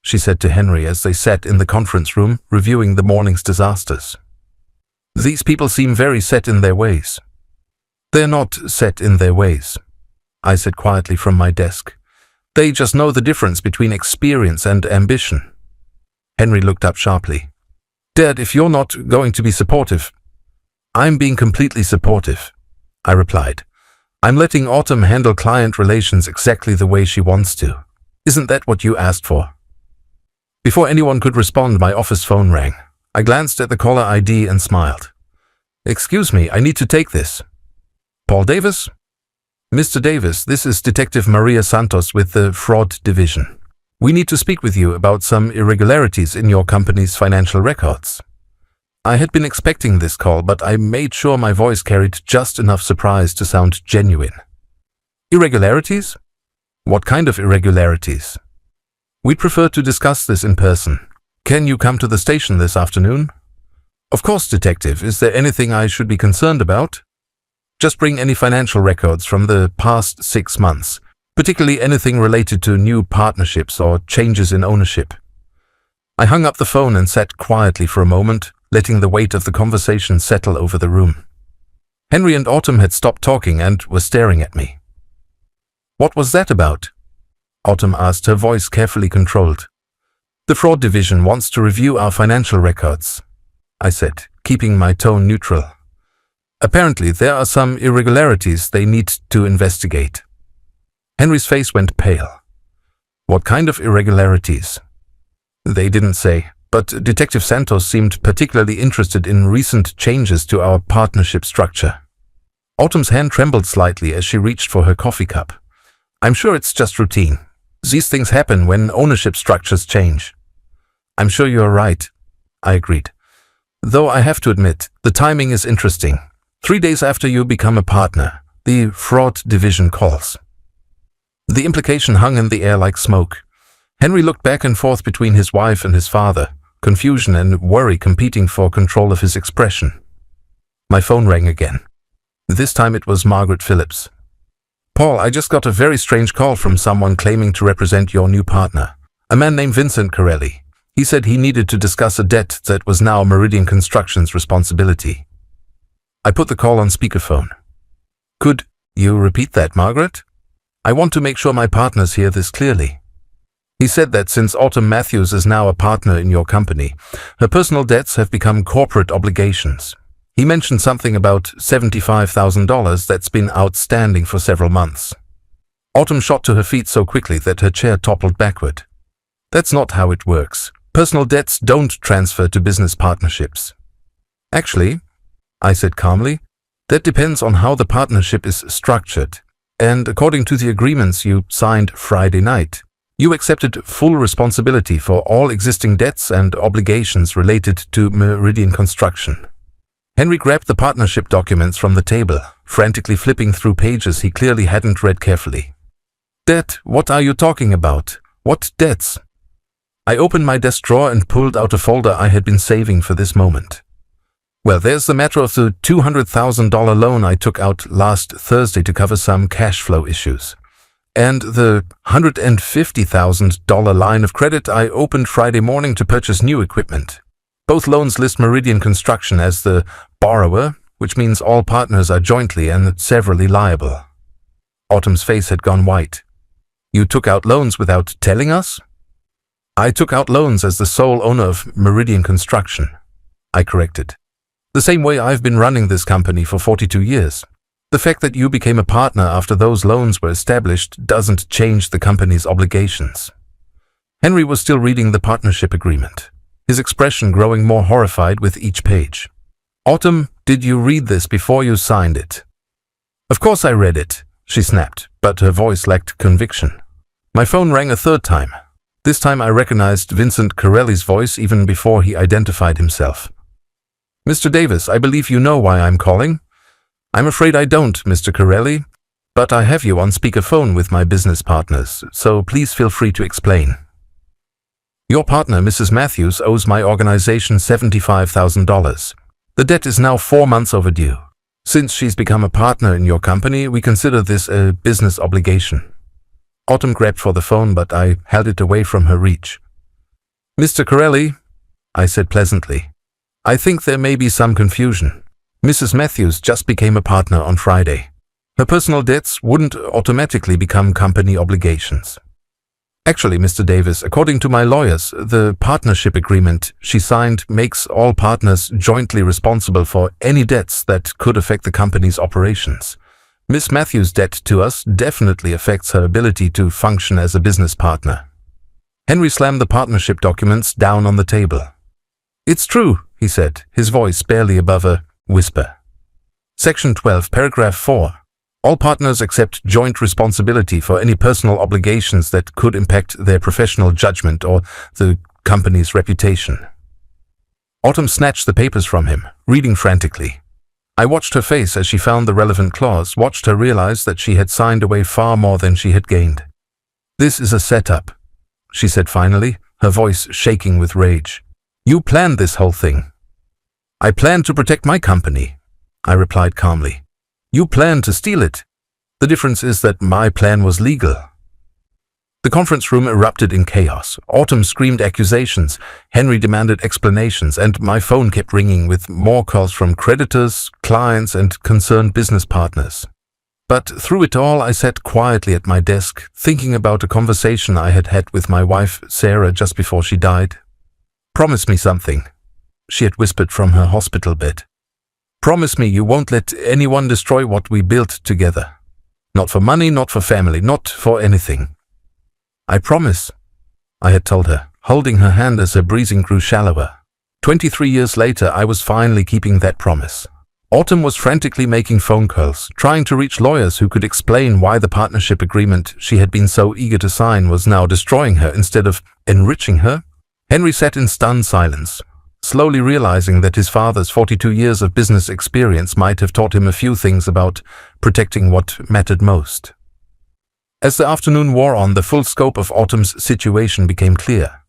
she said to Henry as they sat in the conference room reviewing the morning's disasters. These people seem very set in their ways. They're not set in their ways, I said quietly from my desk. They just know the difference between experience and ambition. Henry looked up sharply. Dad, if you're not going to be supportive... I'm being completely supportive, I replied. I'm letting Autumn handle client relations exactly the way she wants to. Isn't that what you asked for? Before anyone could respond, my office phone rang. I glanced at the caller ID and smiled. Excuse me, I need to take this. Paul Davis? Mr. Davis, this is Detective Maria Santos with the Fraud Division. We need to speak with you about some irregularities in your company's financial records. I had been expecting this call, but I made sure my voice carried just enough surprise to sound genuine. Irregularities? What kind of irregularities? We'd prefer to discuss this in person. Can you come to the station this afternoon? Of course, Detective. Is there anything I should be concerned about? Just bring any financial records from the past 6 months, particularly anything related to new partnerships or changes in ownership. I hung up the phone and sat quietly for a moment, letting the weight of the conversation settle over the room. Henry and Autumn had stopped talking and were staring at me. What was that about? Autumn asked, her voice carefully controlled. The fraud division wants to review our financial records, I said, keeping my tone neutral. Apparently, there are some irregularities they need to investigate. Henry's face went pale. What kind of irregularities? They didn't say, but Detective Santos seemed particularly interested in recent changes to our partnership structure. Autumn's hand trembled slightly as she reached for her coffee cup. I'm sure it's just routine. These things happen when ownership structures change. I'm sure you're right, I agreed. Though I have to admit, the timing is interesting. 3 days after you become a partner, the fraud division calls. The implication hung in the air like smoke. Henry looked back and forth between his wife and his father, confusion and worry competing for control of his expression. My phone rang again. This time it was Margaret Phillips. Paul, I just got a very strange call from someone claiming to represent your new partner, a man named Vincent Corelli. He said he needed to discuss a debt that was now Meridian Construction's responsibility. I put the call on speakerphone. Could you repeat that, Margaret? I want to make sure my partners hear this clearly. He said that since Autumn Matthews is now a partner in your company, her personal debts have become corporate obligations. He mentioned something about $75,000 that's been outstanding for several months. Autumn shot to her feet so quickly that her chair toppled backward. That's not how it works. Personal debts don't transfer to business partnerships. Actually, I said calmly, that depends on how the partnership is structured. And according to the agreements you signed Friday night, you accepted full responsibility for all existing debts and obligations related to Meridian Construction. Henry grabbed the partnership documents from the table, frantically flipping through pages he clearly hadn't read carefully. Debt? What are you talking about? What debts? I opened my desk drawer and pulled out a folder I had been saving for this moment. Well, there's the matter of the $200,000 loan I took out last Thursday to cover some cash flow issues. And the $150,000 line of credit I opened Friday morning to purchase new equipment. Both loans list Meridian Construction as the borrower, which means all partners are jointly and severally liable. Autumn's face had gone white. You took out loans without telling us? I took out loans as the sole owner of Meridian Construction, I corrected. The same way I've been running this company for 42 years. The fact that you became a partner after those loans were established doesn't change the company's obligations. Henry was still reading the partnership agreement, his expression growing more horrified with each page. Autumn, did you read this before you signed it? Of course I read it, she snapped, but her voice lacked conviction. My phone rang a third time. This time I recognized Vincent Corelli's voice even before he identified himself. Mr. Davis, I believe you know why I'm calling. I'm afraid I don't, Mr. Corelli, but I have you on speakerphone with my business partners, so please feel free to explain. Your partner, Mrs. Matthews, owes my organization $75,000. The debt is now 4 months overdue. Since she's become a partner in your company, we consider this a business obligation. Autumn grabbed for the phone, but I held it away from her reach. Mr. Corelli, I said pleasantly, I think there may be some confusion. Mrs. Matthews just became a partner on Friday. Her personal debts wouldn't automatically become company obligations. Actually, Mr. Davis, according to my lawyers, the partnership agreement she signed makes all partners jointly responsible for any debts that could affect the company's operations. Miss Matthews' debt to us definitely affects her ability to function as a business partner. Henry slammed the partnership documents down on the table. It's true, he said, his voice barely above a whisper. Section 12, paragraph 4. All partners accept joint responsibility for any personal obligations that could impact their professional judgment or the company's reputation. Autumn snatched the papers from him, reading frantically. I watched her face as she found the relevant clause, watched her realize that she had signed away far more than she had gained. This is a setup. she said finally, her voice shaking with rage. You planned this whole thing. I planned to protect my company, I replied calmly. You planned to steal it. The difference is that my plan was legal. The conference room erupted in chaos. Autumn screamed accusations, Henry demanded explanations, and my phone kept ringing with more calls from creditors, clients, and concerned business partners. But through it all, I sat quietly at my desk, thinking about a conversation I had had with my wife, Sarah, just before she died. Promise me something, she had whispered from her hospital bed. Promise me you won't let anyone destroy what we built together. Not for money, not for family, not for anything. I promise, I had told her, holding her hand as her breathing grew shallower. 23 years later, I was finally keeping that promise. Autumn was frantically making phone calls, trying to reach lawyers who could explain why the partnership agreement she had been so eager to sign was now destroying her instead of enriching her. Henry sat in stunned silence, slowly realizing that his father's 42 years of business experience might have taught him a few things about protecting what mattered most. As the afternoon wore on, the full scope of Autumn's situation became clear.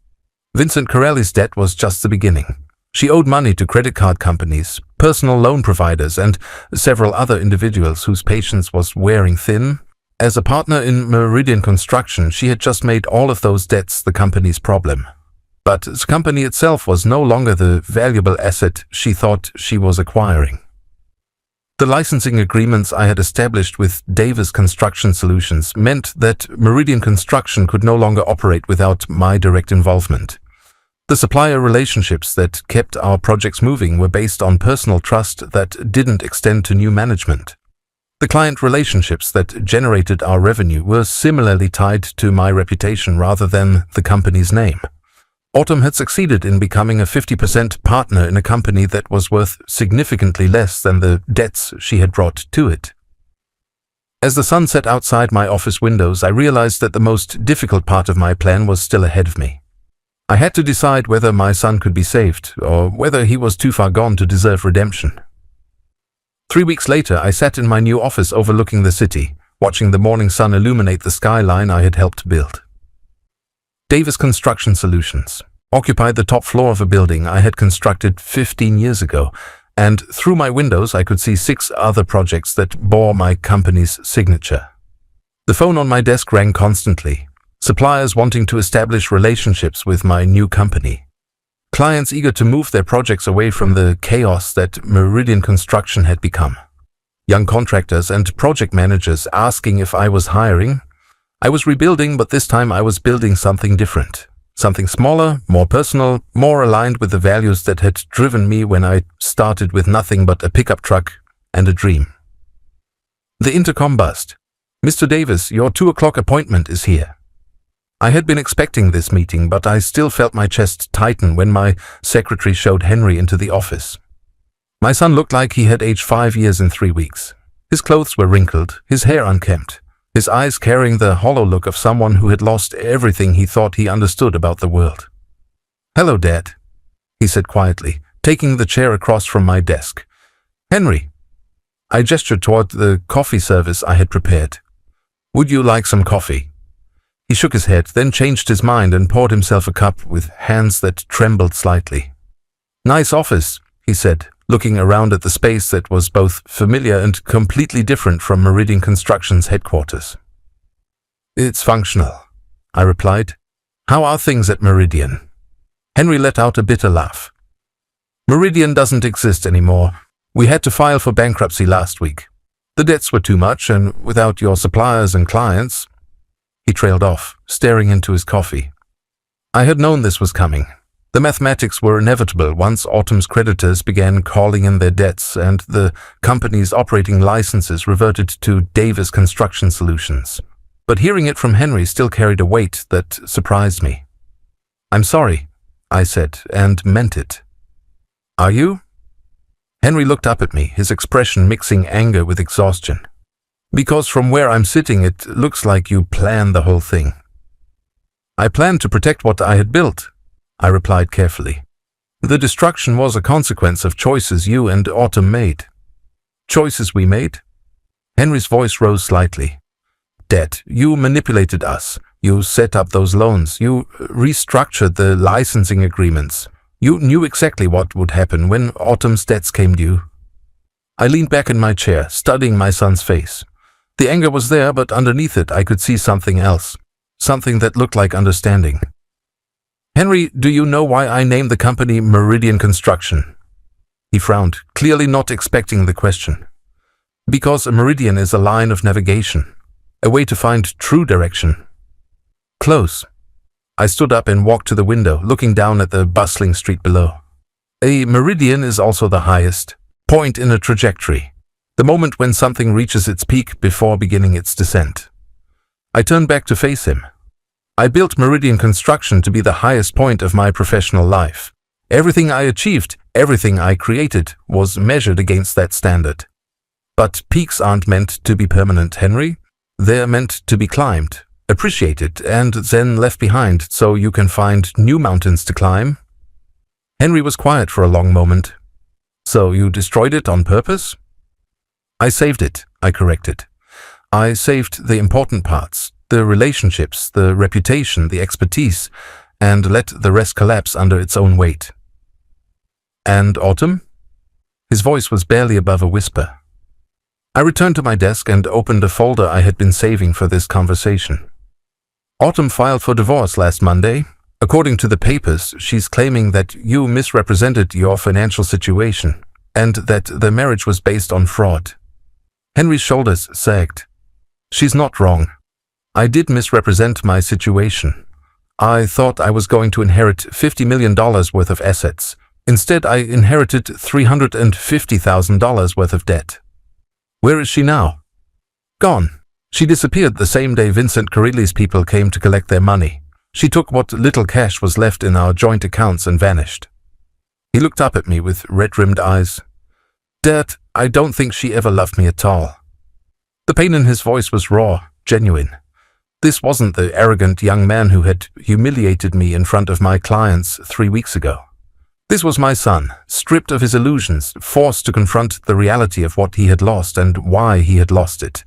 Vincent Corelli's debt was just the beginning. She owed money to credit card companies, personal loan providers, and several other individuals whose patience was wearing thin. As a partner in Meridian Construction, she had just made all of those debts the company's problem. But the company itself was no longer the valuable asset she thought she was acquiring. The licensing agreements I had established with Davis Construction Solutions meant that Meridian Construction could no longer operate without my direct involvement. The supplier relationships that kept our projects moving were based on personal trust that didn't extend to new management. The client relationships that generated our revenue were similarly tied to my reputation rather than the company's name. Autumn had succeeded in becoming a 50% partner in a company that was worth significantly less than the debts she had brought to it. As the sun set outside my office windows, I realized that the most difficult part of my plan was still ahead of me. I had to decide whether my son could be saved, or whether he was too far gone to deserve redemption. 3 weeks later, I sat in my new office overlooking the city, watching the morning sun illuminate the skyline I had helped build. Davis Construction Solutions occupied the top floor of a building I had constructed 15 years ago, and through my windows I could see 6 other projects that bore my company's signature. The phone on my desk rang constantly, suppliers wanting to establish relationships with my new company, clients eager to move their projects away from the chaos that Meridian Construction had become, young contractors and project managers asking if I was hiring. I was rebuilding, but this time I was building something different. Something smaller, more personal, more aligned with the values that had driven me when I started with nothing but a pickup truck and a dream. The intercom buzzed. Mr. Davis, your 2 o'clock appointment is here. I had been expecting this meeting, but I still felt my chest tighten when my secretary showed Henry into the office. My son looked like he had aged 5 years in 3 weeks. His clothes were wrinkled, his hair unkempt, his eyes carrying the hollow look of someone who had lost everything he thought he understood about the world. "Hello, Dad," he said quietly, taking the chair across from my desk. "Henry." I gestured toward the coffee service I had prepared. "Would you like some coffee?" He shook his head, then changed his mind and poured himself a cup with hands that trembled slightly. "Nice office," he said, looking around at the space that was both familiar and completely different from Meridian Construction's headquarters. "It's functional," I replied. "How are things at Meridian?" Henry let out a bitter laugh. "Meridian doesn't exist anymore. We had to file for bankruptcy last week. The debts were too much, and without your suppliers and clients—" He trailed off, staring into his coffee. I had known this was coming. The mathematics were inevitable once Autumn's creditors began calling in their debts and the company's operating licenses reverted to Davis Construction Solutions. But hearing it from Henry still carried a weight that surprised me. "I'm sorry," I said, and meant it. "Are you?" Henry looked up at me, his expression mixing anger with exhaustion. "Because from where I'm sitting, it looks like you planned the whole thing." "I planned to protect what I had built," I replied carefully. "The destruction was a consequence of choices you and Autumn made." "Choices we made?" Henry's voice rose slightly. "Dad, you manipulated us, You set up those loans. You restructured the licensing agreements. You knew exactly what would happen when Autumn's debts came due. I leaned back in my chair, studying my son's face. The anger was there, but underneath it I could see something else. Something that looked like understanding. "Henry, do you know why I named the company Meridian Construction?" He frowned, clearly not expecting the question. "Because a meridian is a line of navigation, a way to find true direction." Close. I stood up and walked to the window, looking down at the bustling street below. A meridian is also the highest point in a trajectory, the moment when something reaches its peak before beginning its descent. I turned back to face him. I built Meridian Construction to be the highest point of my professional life. Everything I achieved, everything I created, was measured against that standard. But peaks aren't meant to be permanent, Henry. They're meant to be climbed, appreciated, and then left behind so you can find new mountains to climb. Henry was quiet for a long moment. "So you destroyed it on purpose?" "I saved it," I corrected. "I saved the important parts, the relationships, the reputation, the expertise, and let the rest collapse under its own weight." "And Autumn?" His voice was barely above a whisper. I returned to my desk and opened a folder I had been saving for this conversation. "Autumn filed for divorce last Monday. According to the papers, she's claiming that you misrepresented your financial situation and that the marriage was based on fraud." Henry's shoulders sagged. "She's not wrong. I did misrepresent my situation. I thought I was going to inherit $50 million worth of assets. Instead, I inherited $350,000 worth of debt." "Where is she now?" "Gone. She disappeared the same day Vincent Carilli's people came to collect their money. She took what little cash was left in our joint accounts and vanished." He looked up at me with red-rimmed eyes. "Dad, I don't think she ever loved me at all." The pain in his voice was raw, genuine. This wasn't the arrogant young man who had humiliated me in front of my clients 3 weeks ago. This was my son, stripped of his illusions, forced to confront the reality of what he had lost and why he had lost it.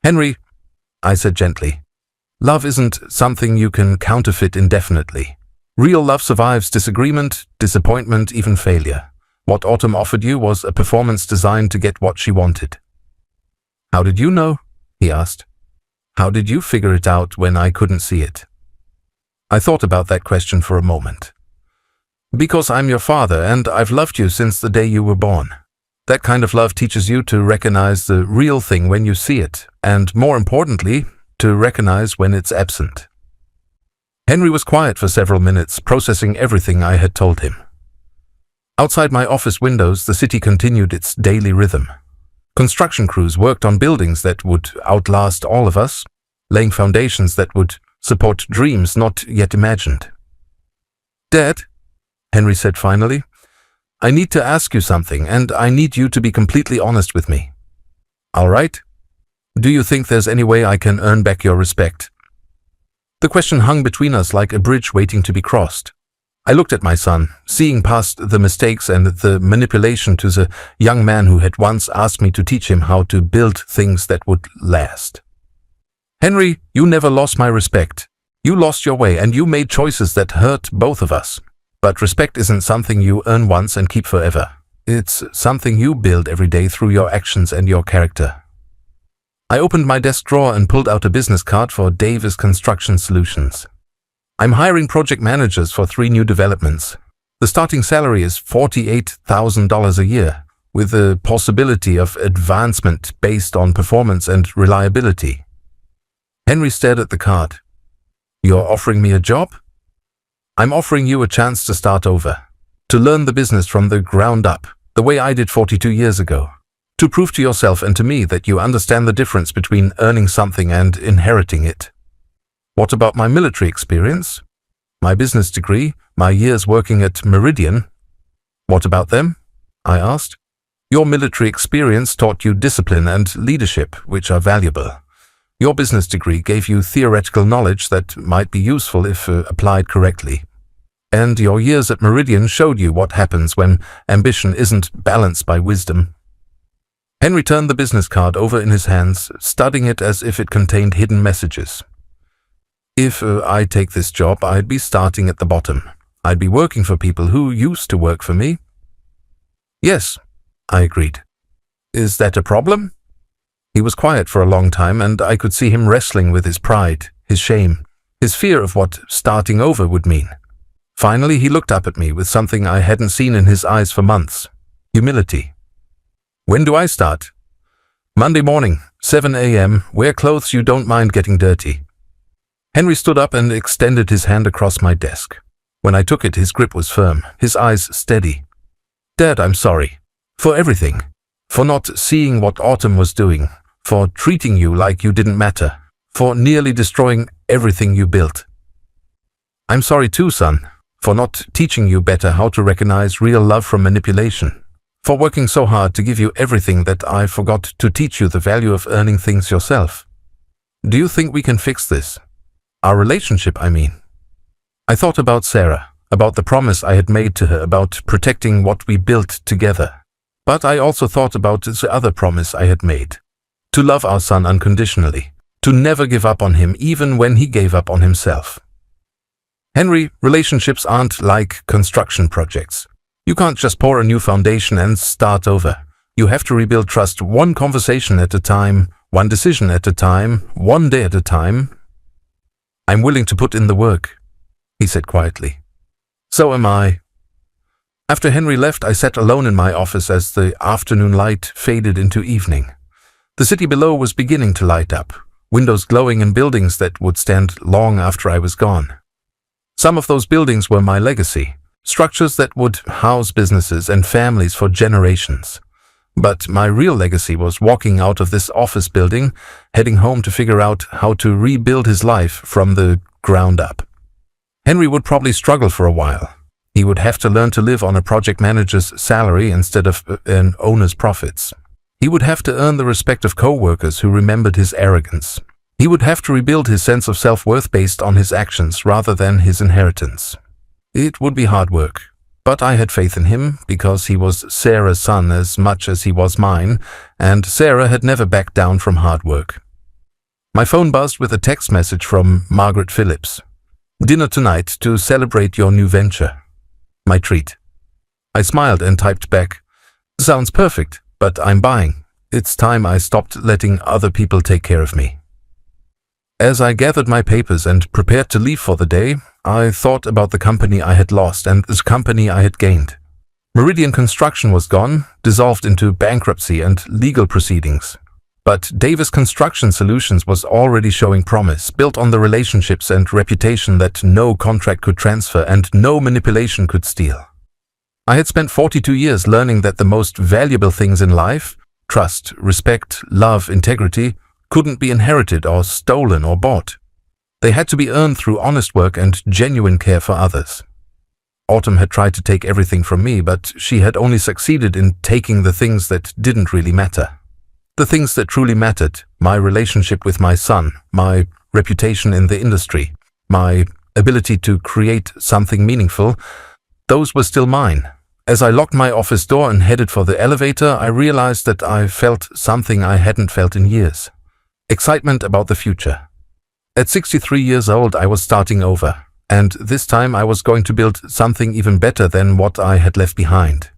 "Henry," I said gently, "love isn't something you can counterfeit indefinitely. Real love survives disagreement, disappointment, even failure. What Autumn offered you was a performance designed to get what she wanted." "How did you know?" he asked. "How did you figure it out when I couldn't see it?" I thought about that question for a moment. "Because I'm your father and I've loved you since the day you were born. That kind of love teaches you to recognize the real thing when you see it, and more importantly, to recognize when it's absent." Henry was quiet for several minutes, processing everything I had told him. Outside my office windows, the city continued its daily rhythm. Construction crews worked on buildings that would outlast all of us, laying foundations that would support dreams not yet imagined. "Dad," Henry said finally, "I need to ask you something, and I need you to be completely honest with me." "All right. Do you think there's any way I can earn back your respect?" The question hung between us like a bridge waiting to be crossed. I looked at my son, seeing past the mistakes and the manipulation to the young man who had once asked me to teach him how to build things that would last. "Henry, you never lost my respect. You lost your way and you made choices that hurt both of us. But respect isn't something you earn once and keep forever. It's something you build every day through your actions and your character." I opened my desk drawer and pulled out a business card for Davis Construction Solutions. "I'm hiring project managers for 3 new developments. The starting salary is $48,000 a year, with the possibility of advancement based on performance and reliability." Henry stared at the card. "You're offering me a job?" "I'm offering you a chance to start over, to learn the business from the ground up, the way I did 42 years ago, to prove to yourself and to me that you understand the difference between earning something and inheriting it." "What about my military experience? My business degree, my years working at Meridian? What about them?" I asked. "Your military experience taught you discipline and leadership, which are valuable. Your business degree gave you theoretical knowledge that might be useful if applied correctly. And your years at Meridian showed you what happens when ambition isn't balanced by wisdom." Henry turned the business card over in his hands, studying it as if it contained hidden messages. If I take this job, I'd be starting at the bottom. I'd be working for people who used to work for me. Yes, I agreed. Is that a problem? He was quiet for a long time, and I could see him wrestling with his pride, his shame, his fear of what starting over would mean. Finally, he looked up at me with something I hadn't seen in his eyes for months: humility. When do I start? Monday morning, 7 a.m., wear clothes you don't mind getting dirty. Henry stood up and extended his hand across my desk. When I took it, his grip was firm, his eyes steady. Dad, I'm sorry. For everything. For not seeing what Autumn was doing. For treating you like you didn't matter. For nearly destroying everything you built. I'm sorry too, son. For not teaching you better how to recognize real love from manipulation. For working so hard to give you everything that I forgot to teach you the value of earning things yourself. Do you think we can fix this? Our relationship, I mean. I thought about Sarah, about the promise I had made to her, about protecting what we built together. But I also thought about the other promise I had made. To love our son unconditionally. To never give up on him, even when he gave up on himself. Henry, relationships aren't like construction projects. You can't just pour a new foundation and start over. You have to rebuild trust one conversation at a time, one decision at a time, one day at a time. I'm willing to put in the work, he said quietly. So am I. After Henry left, I sat alone in my office as the afternoon light faded into evening. The city below was beginning to light up, windows glowing in buildings that would stand long after I was gone. Some of those buildings were my legacy, structures that would house businesses and families for generations. But my real legacy was walking out of this office building, heading home to figure out how to rebuild his life from the ground up. Henry would probably struggle for a while. He would have to learn to live on a project manager's salary instead of an owner's profits. He would have to earn the respect of co-workers who remembered his arrogance. He would have to rebuild his sense of self-worth based on his actions rather than his inheritance. It would be hard work, but I had faith in him because he was Sarah's son as much as he was mine, and Sarah had never backed down from hard work. My phone buzzed with a text message from Margaret Phillips. Dinner tonight to celebrate your new venture. My treat. I smiled and typed back, sounds perfect, but I'm buying. It's time I stopped letting other people take care of me. As I gathered my papers and prepared to leave for the day, I thought about the company I had lost and the company I had gained. Meridian Construction was gone, dissolved into bankruptcy and legal proceedings. But Davis Construction Solutions was already showing promise, built on the relationships and reputation that no contract could transfer and no manipulation could steal. I had spent 42 years learning that the most valuable things in life, trust, respect, love, integrity, couldn't be inherited or stolen or bought. They had to be earned through honest work and genuine care for others. Autumn had tried to take everything from me, but she had only succeeded in taking the things that didn't really matter. The things that truly mattered, my relationship with my son, my reputation in the industry, my ability to create something meaningful, those were still mine. As I locked my office door and headed for the elevator, I realized that I felt something I hadn't felt in years. Excitement about the future. At 63 years old, I was starting over, and this time I was going to build something even better than what I had left behind.